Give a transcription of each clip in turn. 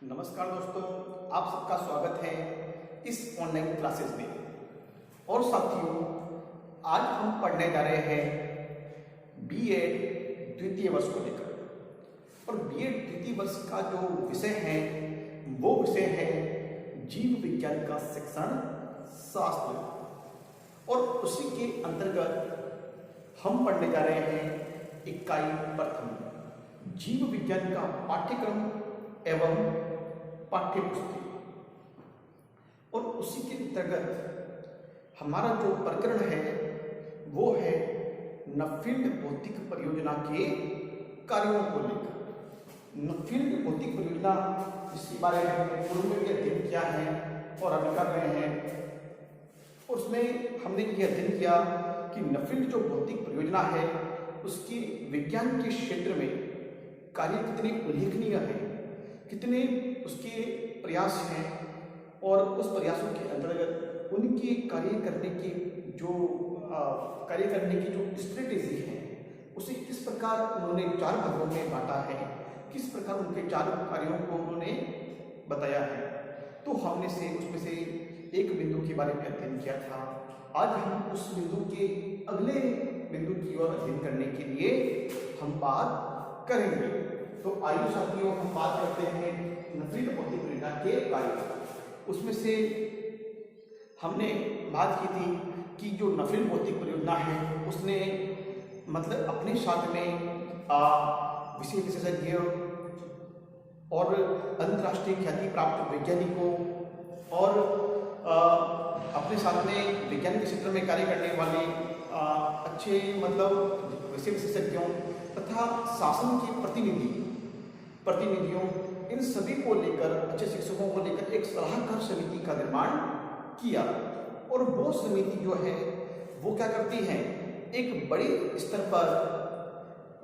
नमस्कार दोस्तों, आप सबका स्वागत है इस ऑनलाइन क्लासेस में। और साथियों, आज हम पढ़ने जा रहे हैं बीएड द्वितीय वर्ष को लेकर। और बीएड द्वितीय वर्ष का जो विषय है वो विषय है जीव विज्ञान का शिक्षण शास्त्र। और उसी के अंतर्गत हम पढ़ने जा रहे हैं इकाई प्रथम जीव विज्ञान का पाठ्यक्रम एवं पाठ्य पुस्तक। और उसी के अंतर्गत हमारा जो प्रकरण है वो है नफील्ड भौतिक परियोजना के कार्यों को लेकर। नफील्ड भौतिक परियोजना जिसके बारे में हमने पूर्व में भी अध्ययन किया है और अभी कर रहे हैं, उसमें हमने ये अध्ययन किया कि नफील्ड जो भौतिक परियोजना है उसकी विज्ञान के क्षेत्र में कार्य कितने उल्लेखनीय है, कितने उसके प्रयास हैं और उस प्रयासों के अंतर्गत उनके कार्य करने की जो स्ट्रेटेजी है उसे किस प्रकार उन्होंने 4 भागों में बांटा है, किस प्रकार उनके 4 कार्यों को उन्होंने बताया है। तो हमने उसमें से एक बिंदु के बारे में अध्ययन किया था। आज हम उस बिंदु के अगले बिंदु की ओर अध्ययन करने के लिए हम बात करेंगे। तो आइए साथियों, हम बात करते हैं नफील्ड भौतिक परियोजना के कार्य। उसमें से हमने बात की थी कि जो नफील्ड भौतिक परियोजना है उसने मतलब अपने साथ में विषय विशेषज्ञ और अंतर्राष्ट्रीय ख्याति प्राप्त वैज्ञानिकों और अपने साथ में विज्ञान के क्षेत्र में कार्य करने वाले अच्छे विषय विशेषज्ञों तथा शासन के प्रतिनिधियों इन सभी को लेकर, अच्छे शिक्षकों को लेकर एक सलाहकार समिति का निर्माण किया। और वो समिति जो है वो क्या करती है, एक बड़े स्तर पर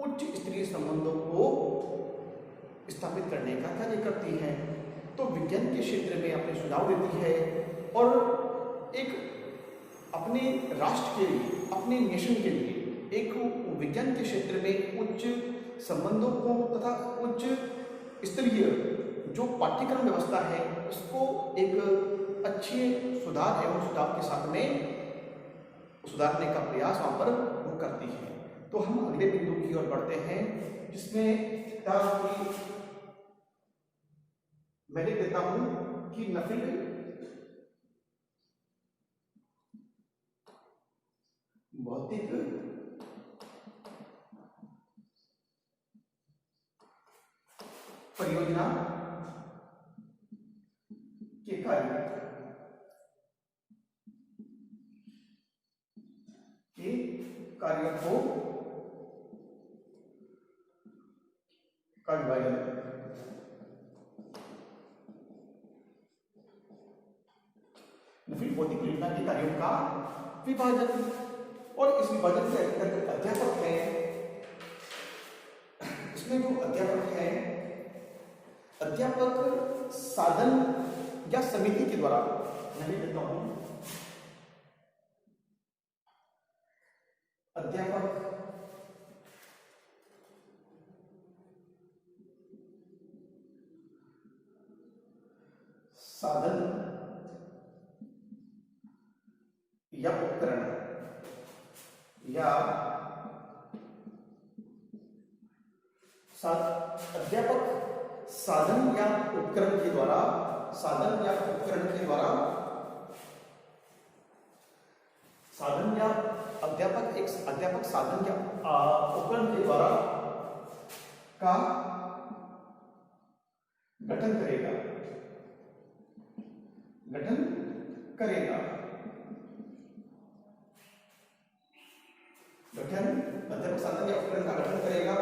उच्च स्तरीय संबंधों को स्थापित करने का कार्य करती है। तो विज्ञान के क्षेत्र में अपने सुझाव देती है और एक अपने राष्ट्र के लिए, अपने नेशन के लिए एक विज्ञान के क्षेत्र में उच्च संबंधों को तथा उच्च स्तरीय जो पाठ्यक्रम व्यवस्था है उसको एक अच्छे सुधार एवं सुधार के साथ में सुधारने का प्रयास वहां पर वो करती है। तो हम अगले बिंदु की ओर बढ़ते हैं जिसमें मैं लिख देता हूं कि नफील्ड भौतिक परियोजना के कार्यों को का विभाजन। नफील्ड भौतिक परियोजना के कार्यों का विभाजन। और इस विभाजन के अंतर्गत अध्यापक है, इसमें जो अध्यापक है, अध्यापक साधन या समिति के द्वारा, मैं लिखता हूं अध्यापक साधन या उपकरण या अध्यापक साधन या उपकरण के द्वारा अध्यापक साधन या उपकरण के द्वारा का गठन करेगा अध्यापक साधन या उपकरण का गठन करेगा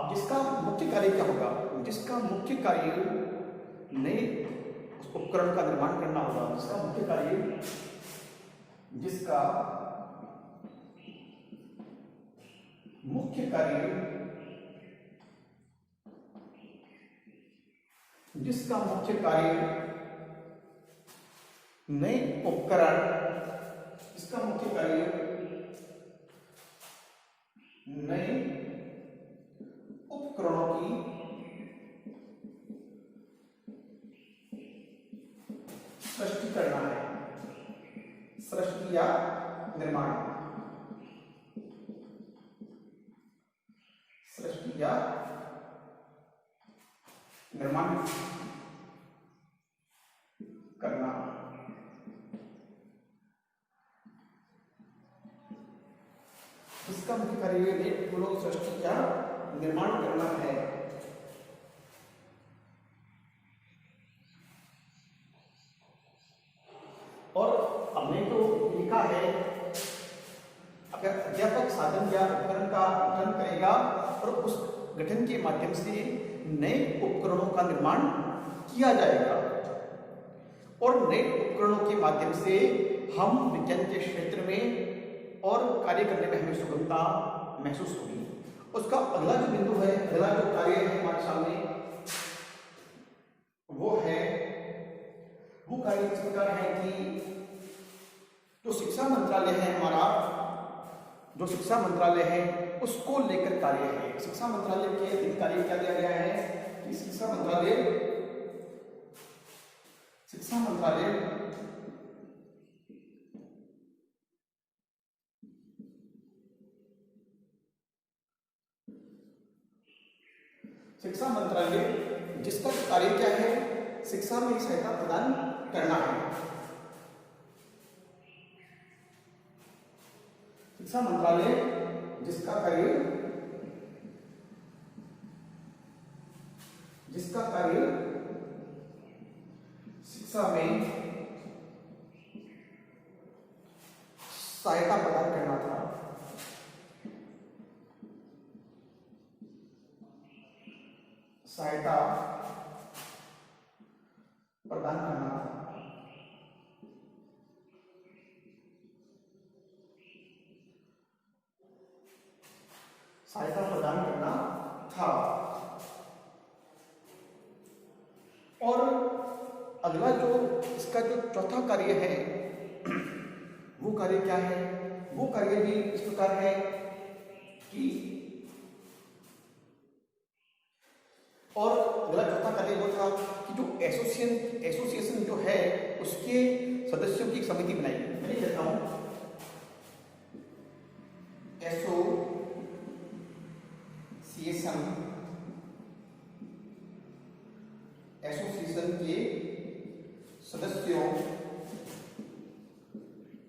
जिसका मुख्य कार्य क्या होगा, जिसका मुख्य कार्य नए उपकरण का निर्माण करना होगा, जिसका मुख्य कार्य नए उपकरण नए उपकरणों की सृष्टि करना है, सृष्टि या निर्माण, सृष्टि या निर्माण करना। इसका मुख्य कार्य नेट उपकरणों की सृष्टि या निर्माण करना है। और हमने जो लिखा है, अगर अध्यापक साधन या उपकरण का गठन करेगा और उस गठन के माध्यम से नए उपकरणों का निर्माण किया जाएगा और नए उपकरणों के माध्यम से हम विज्ञान के क्षेत्र में और कार्य करने में हमें सुगमता महसूस होगी। उसका अगला जो बिंदु है, अगला जो कार्य है हमारे सामने, वो कार्य इस प्रकार है कि जो शिक्षा मंत्रालय है हमारा, जो शिक्षा मंत्रालय है उसको लेकर कार्य है। शिक्षा मंत्रालय के अधीन कार्य क्या दिया गया है कि शिक्षा मंत्रालय शिक्षा मंत्रालय जिसका कार्य क्या है, शिक्षा में सहायता प्रदान करना है। शिक्षा मंत्रालय जिसका कार्य शिक्षा में सहायता प्रदान करना था, सहायता प्रदान करना था। सहायता प्रदान करना था। और अगला जो इसका जो चौथा कार्य है, वो कार्य क्या है? वो कार्य भी इस प्रकार है कि और अगला चौथा कार्य वो था कि जो एसोसिएशन जो है उसके सदस्यों की एक समिति बनाई। मैं कहता हूं एसोसिएशन के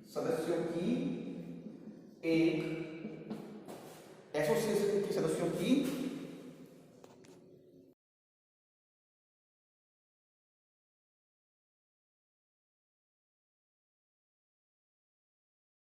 सदस्यों की एक